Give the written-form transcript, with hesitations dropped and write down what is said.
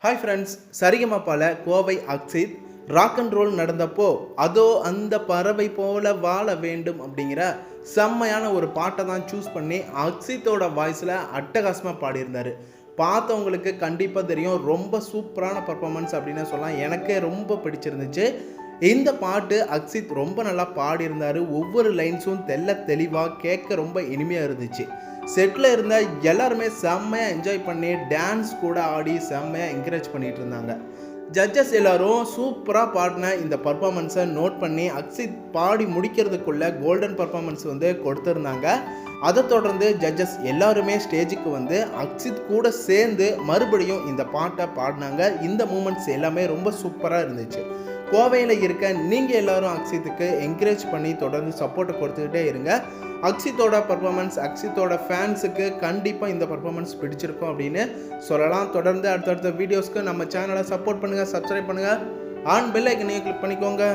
Hi friends, சரிகமபால Kovai Akshith rock and roll நடந்தப்போ அதோ அந்த பறவை போல வாழ வேண்டும் அப்படிங்கிற செம்மையான ஒரு பாட்டை தான் சூஸ் பண்ணி அக்ஷித்தோட வாய்ஸில் அட்டகாசமாக பாடியிருந்தார். பார்த்தவங்களுக்கு கண்டிப்பாக தெரியும், ரொம்ப சூப்பரான பர்ஃபார்மன்ஸ் அப்படின்னு சொல்லலாம். எனக்கே ரொம்ப பிடிச்சிருந்துச்சு. இந்த பாட்டு அக்ஷித் ரொம்ப நல்லா பாடியிருந்தார். ஒவ்வொரு லைன்ஸும் தெளிவாக கேட்க ரொம்ப இனிமையாக இருந்துச்சு. செட்டில் இருந்த எல்லாருமே செம்மையாக என்ஜாய் பண்ணி டான்ஸ் கூட ஆடி செம்மையாக என்கரேஜ் பண்ணிகிட்டு இருந்தாங்க. ஜட்ஜஸ் எல்லோரும் சூப்பராக பாடின இந்த பர்ஃபார்மன்ஸை நோட் பண்ணி அக்ஷித் பாடி முடிக்கிறதுக்குள்ளே கோல்டன் பர்ஃபார்மன்ஸ் கொடுத்துருந்தாங்க. அதை தொடர்ந்து ஜட்ஜஸ் எல்லாருமே ஸ்டேஜுக்கு அக்ஷித் கூட சேர்ந்து மறுபடியும் இந்த பாட்டை பாடினாங்க. இந்த மூமெண்ட்ஸ் எல்லாமே ரொம்ப சூப்பராக இருந்துச்சு. கோவையில் இருக்க நீங்கள் எல்லோரும் அக்ஷித்துக்கு என்கரேஜ் பண்ணி தொடர்ந்து சப்போர்ட்டை கொடுத்துக்கிட்டே இருங்க. அக்ஷித்தோட பர்ஃபார்மன்ஸ், அக்ஷித்தோட ஃபேன்ஸுக்கு கண்டிப்பாக இந்த பர்ஃபார்மன்ஸ் பிடிச்சிருக்கும் அப்படின்னு சொல்லலாம். தொடர்ந்து அடுத்தடுத்த வீடியோஸ்க்கு நம்ம சேனலை சப்போர்ட் பண்ணுங்கள், சப்ஸ்கிரைப் பண்ணுங்கள், ஆன் பெல் ஐக்கனையும் கிளிக் பண்ணிக்கோங்க.